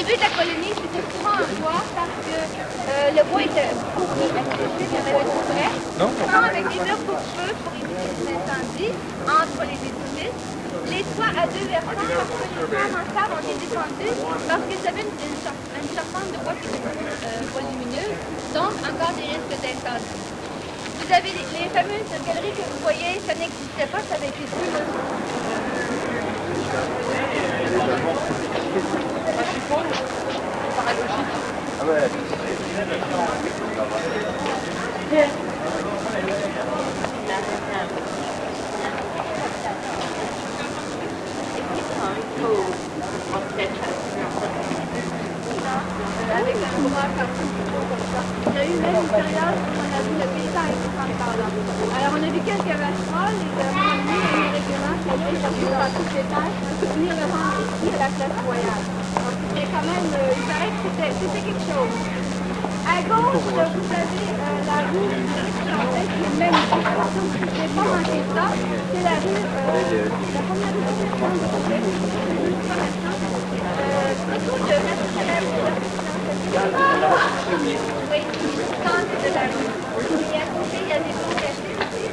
début de la colonie, c'était souvent en bois parce que le bois était pourri, accessible, il y en avait trop près. Souvent avec des murs pour feu pour éviter les incendies entre les édifices. Les toits à deux versants, parce que les toits en sable ont été descendus parce qu'ils avaient une charpente de bois qui était volumineuse, donc encore des risques d'incendie. Vous avez les fameuses galeries que vous voyez, ça n'existait pas, ça avait été plus. Ah ouais. Avec un courant comme ça. Il y a eu même une période où on a vu le paysage par là. Alors on a vu quelques vacherolles et on a mis un règlement qui allait chercher dans toutes les tâches pour venir le rendre ici à la place royale. Donc c'était quand même, il paraît que c'était quelque chose. À gauche, vous avez la rue qui est même ici. Alors donc, je ne vais pas manquer ça. C'est la rue, la première rue de plutôt de oui, centre de la rue. Et à côté, il y a des gens cachés aussi.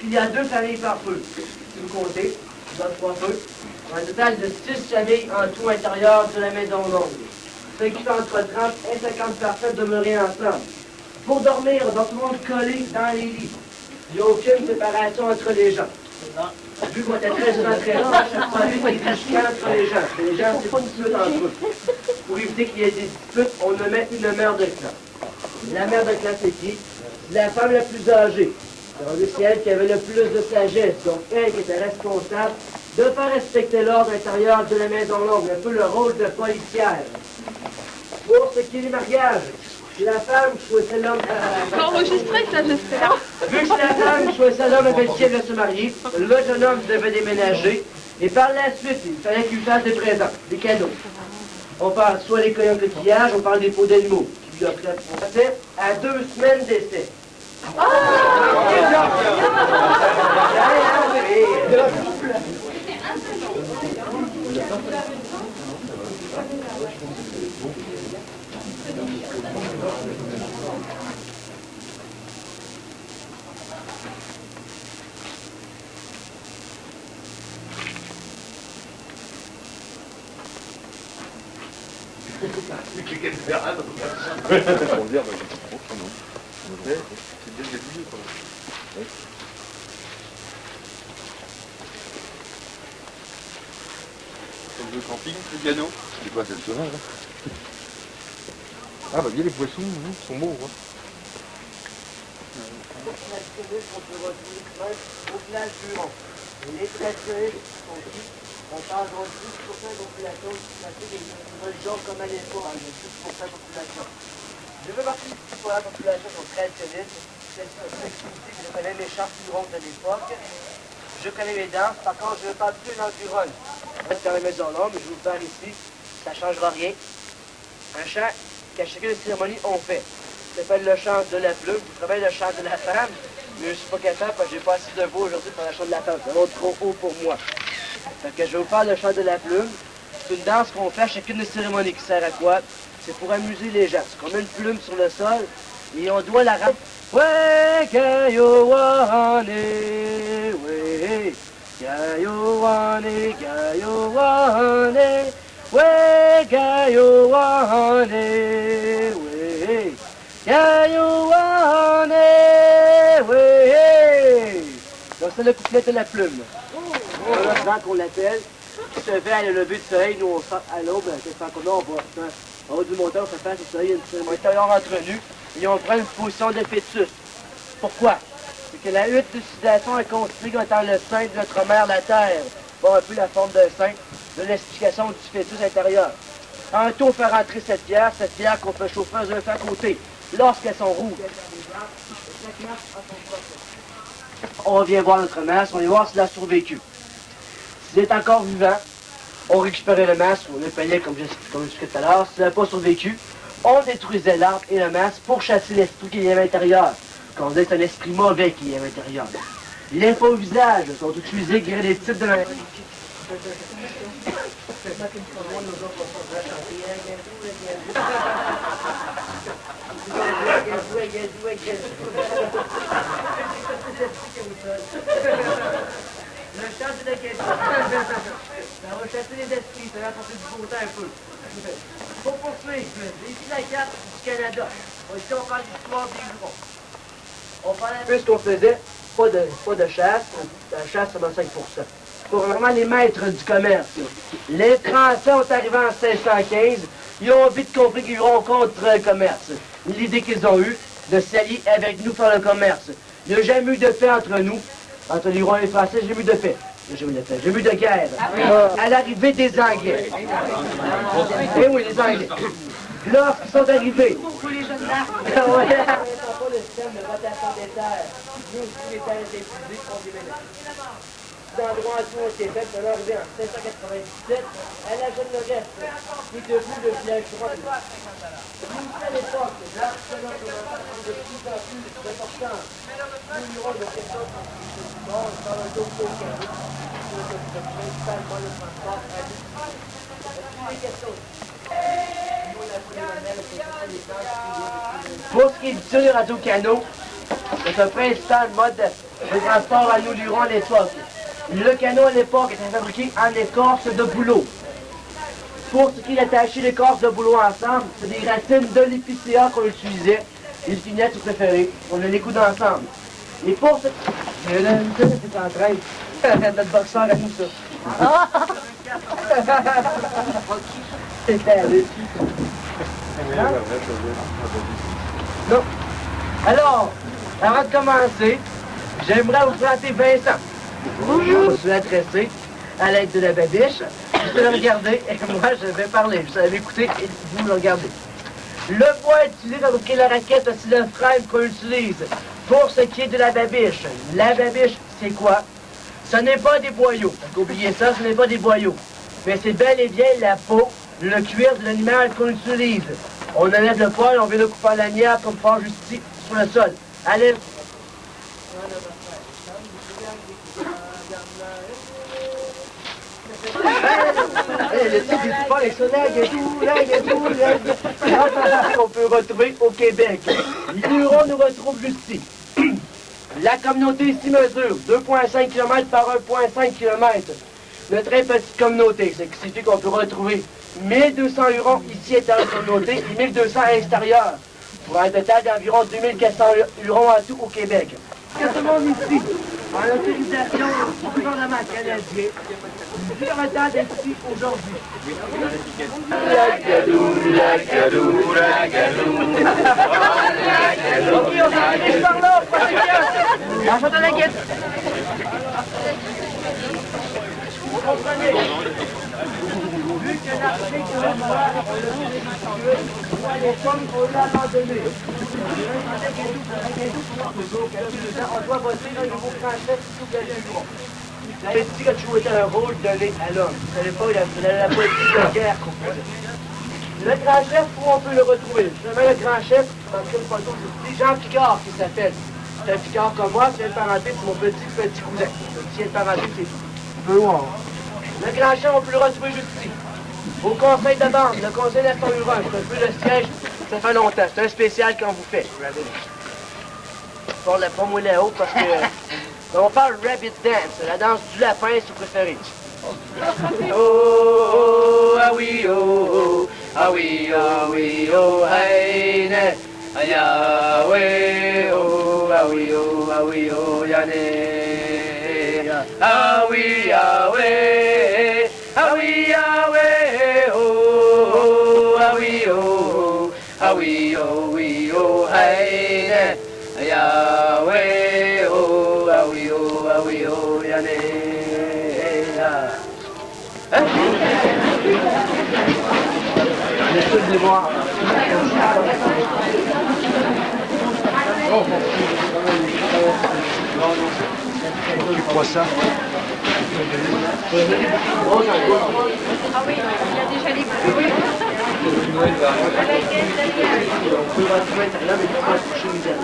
Il y a 2 familles par feu. Si vous comptez, dans 3 feux. Un total de 6 familles en tout intérieur de la maison longue. Ce qui fait entre 30 et 50 personnes demeurer ensemble. Pour dormir, on doit tout le monde coller dans les lits. Il n'y a aucune séparation entre les gens. Vu qu'on était très souvent très loin, à chaque fois, il y a des chicanes entre les gens. Les gens se disputent entre eux. Pour éviter qu'il y ait des disputes, on nommait une mère de clan. La mère de clan, c'est qui? La femme la plus âgée. C'est elle qui avait le plus de sagesse, donc elle qui était responsable de faire respecter l'ordre intérieur de la maison longue, un peu le rôle de policière. Pour ce qui est du mariage, c'est la femme qui choisissait l'homme. Enregistré ça, j'espère. Vu que c'est la femme qui choisissait l'homme avec qui elle devait se marier, le jeune homme devait déménager, et par la suite, il fallait qu'il lui fasse des présents, des cadeaux. On parle soit des colliers en coquillage, on parle des pots d'animaux, qui lui offraient à 2 semaines d'essai. Le camping, le piano. C'est quoi, c'est le sauvage hein? Ah bah bien les poissons, sont beaux. Hein. Au village Huron. Les traités sont ici. On parle de 10% de population climatique et une genre comme à l'époque, de 10% de population. Je veux participer pour la population sont très solides. C'est je connais mes chants plus ronds de l'époque. Je connais mes danses. Par contre, je ne veux pas plus l'environne. Je vais faire les maisons longues, mais je vais vous faire ici. Ça ne changera rien. Un chant qu'à chacune des cérémonies, on fait. Ça s'appelle le chant de la plume. Je travaille le chant de la femme. Mais je ne suis pas capable parce que je n'ai pas assez de voix aujourd'hui pour le chant de la femme. C'est vraiment trop haut pour moi. Fait que je vais vous faire le chant de la plume. C'est une danse qu'on fait à chacune des cérémonies qui sert à quoi? C'est pour amuser les gens. C'est qu'on met une plume sur le sol et on doit la ramener. Ouais, gayowane, ouais, gayowane, gayowane, ouais, gayowane, ouais, gayowane, ouais. Donc c'est le couplet de la plume. Voilà qu'on l'appelle. Qui se fait à le lever du soleil, nous on sort à l'aube, qu'est-ce qu'on a, on va du montant, on se fait, c'est une cérémonie entre nous, et on prend une position de fœtus. Pourquoi? C'est que la hutte d'oxydation est constituée comme étant le sein de notre mère, la Terre. Bon, un peu la forme d'un sein, de l'explication du fœtus intérieur. Tantôt, on fait rentrer cette pierre qu'on peut chauffer dans un feu à côté, lorsqu'elles sont rouges. On vient voir notre masse, on va voir s'il a survécu. S'il est encore vivant, on récupérait le masque, on le payait comme je tout à l'heure. S'il n'a pas survécu, on détruisait l'arbre et le masque pour chasser l'esprit qui est à l'intérieur. Quand on dit que c'est un esprit mauvais qui est à l'intérieur. Les faux visages sont utilisés pour guérir les types de maladies. Le chant de la question. Ça va chasser les esprits, ça va apporter du beau temps un peu. Pour poursuivre, ici la carte du Canada. Ici on parle d'histoire des jurons. On parle un peu de ce qu'on faisait, pas de chasse, la chasse c'est 25%. Pour vraiment les maîtres du commerce. Les Français sont arrivés en 1615, ils ont vite compris qu'ils iront contre le commerce. L'idée qu'ils ont eue de s'allier avec nous pour le commerce. Il n'y a jamais eu de paix entre nous. Entre les Hurons et les Français, j'ai eu de paix. J'ai eu de guerre. À l'arrivée des Anglais. Eh oui, les Anglais. Lorsqu'ils sont arrivés. Pour les jeunes d'armes. Pas le système de rotation des terres. Nous aussi, les terres étaient épuisées, on déménage. L'endroit où on était fait, on est arrivé en 1797 à la jeune Lorette, qui est devenu le village roi. Nous, à l'époque, l'arsenal commençait de plus en plus important. Nous irons de questions dans le dos au carré, principalement le transport à l'île. Les questions. Pour ce qui est du sur Radio-Canot, c'est un principal mode de transport à nous Lurons à l'époque. Le canot à l'époque était fabriqué en écorce de bouleau. Pour ce qui est d'attacher l'écorce de bouleau ensemble, c'est des racines de l'épicéa qu'on utilisait. Les fignettes préférées, on les coudre ensemble. Et pour ce... C'est en train. Notre boxeur à nous, ça. C'est terrible. Non. Alors, avant de commencer, j'aimerais vous présenter Vincent. Je me suis adressé à l'aide de la babiche. Vous allez regarder et moi je vais parler. Vous allez m'écouter et vous me regardez. Le bois utilisé pour fabriquer la raquette, c'est le frêne qu'on utilise. Pour ce qui est de la babiche, c'est quoi? Ce n'est pas des boyaux. Oubliez ça, ce n'est pas des boyaux. Mais c'est bel et bien la peau, le cuir de l'animal qu'on utilise. On enlève le poil, on vient le couper à lanière comme faire juste ici, sur le sol. Allez. Le type du sport avec ça, qu'on peut retrouver au Québec. Les Hurons nous retrouvent ici. La communauté ici mesure 2,5 km par 1,5 km. Une très petite communauté, ce qui signifie qu'on peut retrouver 1200 Hurons ici à la communauté et 1200 à l'extérieur. Pour un total d'environ 2400 Hurons en tout au Québec. Tout le monde ici, en autorisation du gouvernement canadien, nous avons le temps d'être ici aujourd'hui. Ok, on s'en par là, prochaine pièce. La chante de la guette. Vous comprenez? l'Afrique, on le voit, les femmes ont eu abandonné. On doit voter un nouveau français sous le droit. Il avait dit que tu jouais un rôle donné à l'homme. Vous savez pas, il a la politique de guerre qu'on faisait. Le grand chef, où on peut le retrouver? Justement, le grand chef, dans une photo, c'est Jean Picard qui s'appelle. C'est un Picard comme moi, c'est une parenté, c'est mon petit cousin. Le petit parenté, c'est tout. Le grand chef, on peut le retrouver juste ici. Au conseil de bande, le conseil d'Aston-Huron, c'est un peu le siège, ça fait longtemps. C'est un spécial quand vous faites. Pour le pas mouler haut, parce que on parle rabbit dance, la danse du lapin, si vous préférez. Oh, oh, ah oui, oh, oh, ah oui, oh, oui, oh, hey, ne, ah, ya, oui, oh, ah oui, oh, ah oui, oh, ya, ne, ah oui, ah oui, ah oui, ah oui, oh, oh, ah oui, oh, ah oui, oh, oui, oh, hey, ne, ya, oui, oh, ah oui, oh, ah oui, oh, ya, ne, les trucs de voir. Tu crois ça? Ah oui, il y a déjà les bruits. On peut retrouver là, mais on va toucher les ailes.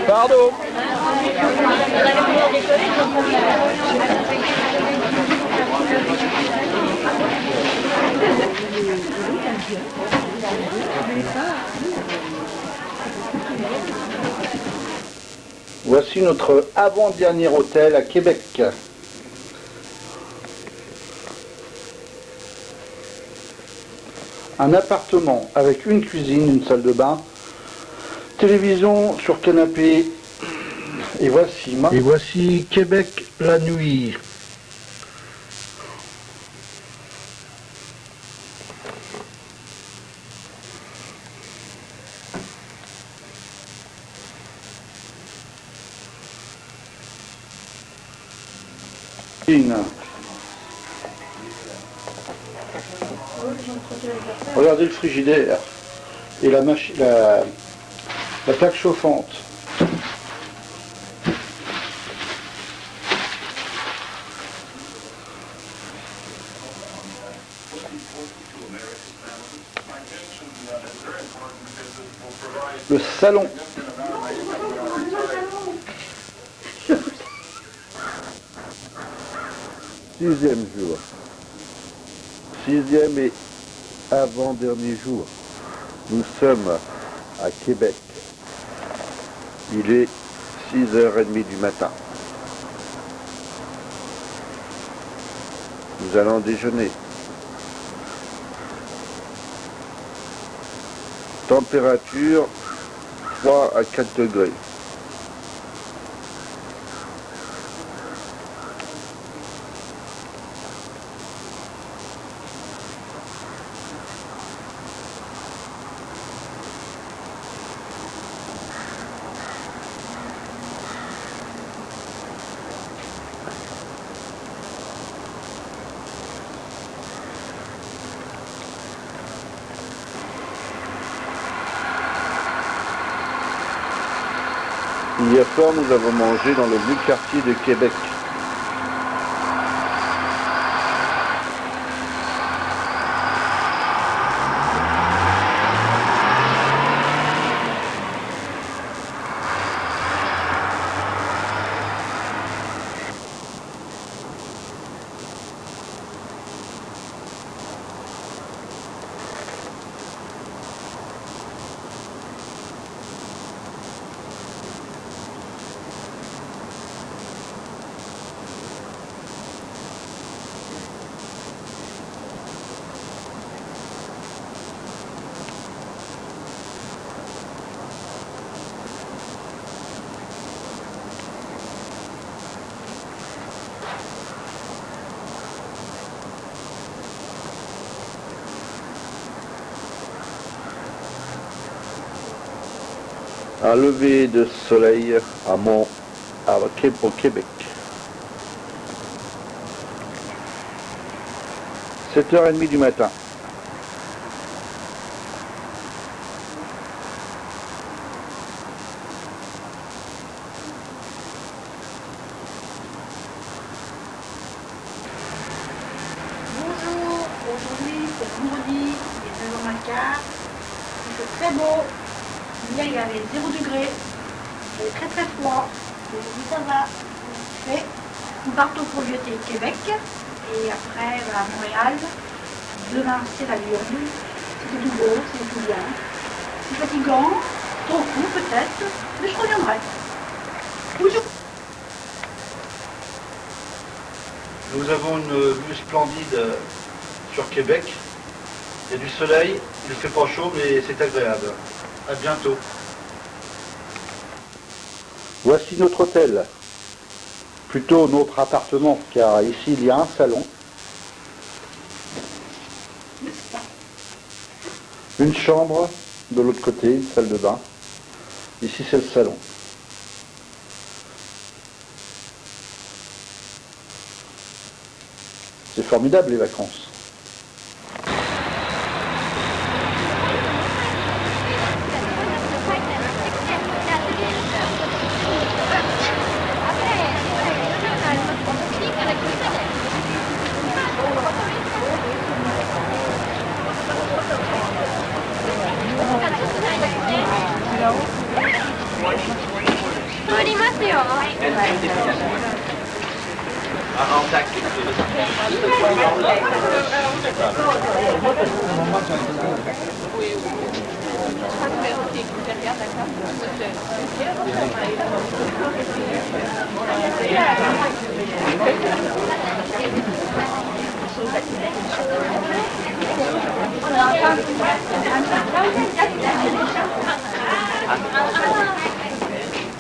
Pardon. Voici notre avant-dernier hôtel à Québec. Un appartement avec une cuisine, une salle de bain, télévision sur canapé. Et voici Québec la nuit. Regardez le frigidaire et la plaque chauffante. Le salon. Sixième jour. Sixième et avant-dernier jour. Nous sommes à Québec. Il est 6h30 du matin. Nous allons déjeuner. Température 3 à 4 degrés. Hier soir, nous avons mangé dans le vieux quartier de Québec. Un lever de soleil au Québec. 7h30 du matin. Bonjour, aujourd'hui c'est vendredi, il est 9h15, il fait très beau, hier il y avait 0 degré, il fait très très froid, aujourd'hui ça va, fait. Nous partons pour le Québec et après à Montréal, demain c'est la Lyon, c'est tout beau, c'est tout bien, c'est fatigant, trop court peut-être, mais je reviendrai. Bonjour. Nous avons une vue splendide sur Québec. Il y a du soleil, il ne fait pas chaud, mais c'est agréable. À bientôt. Voici notre hôtel. Plutôt notre appartement, car ici il y a un salon. Une chambre de l'autre côté, une salle de bain. Ici c'est le salon. C'est formidable les vacances.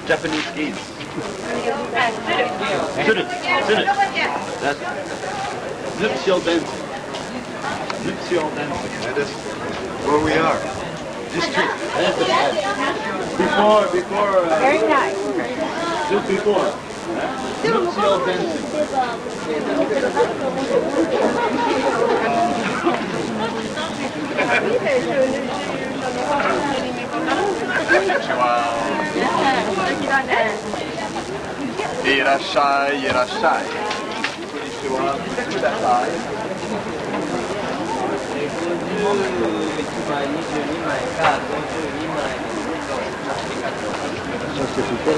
Japanese geese. Sit it. That's nuptial dancing. Nuptial dancing. That is where we are. District. Before. Very nice. Just before. Nuptial dancing. Irashai. Konnichiwa. Kudasai. Ça c'est super.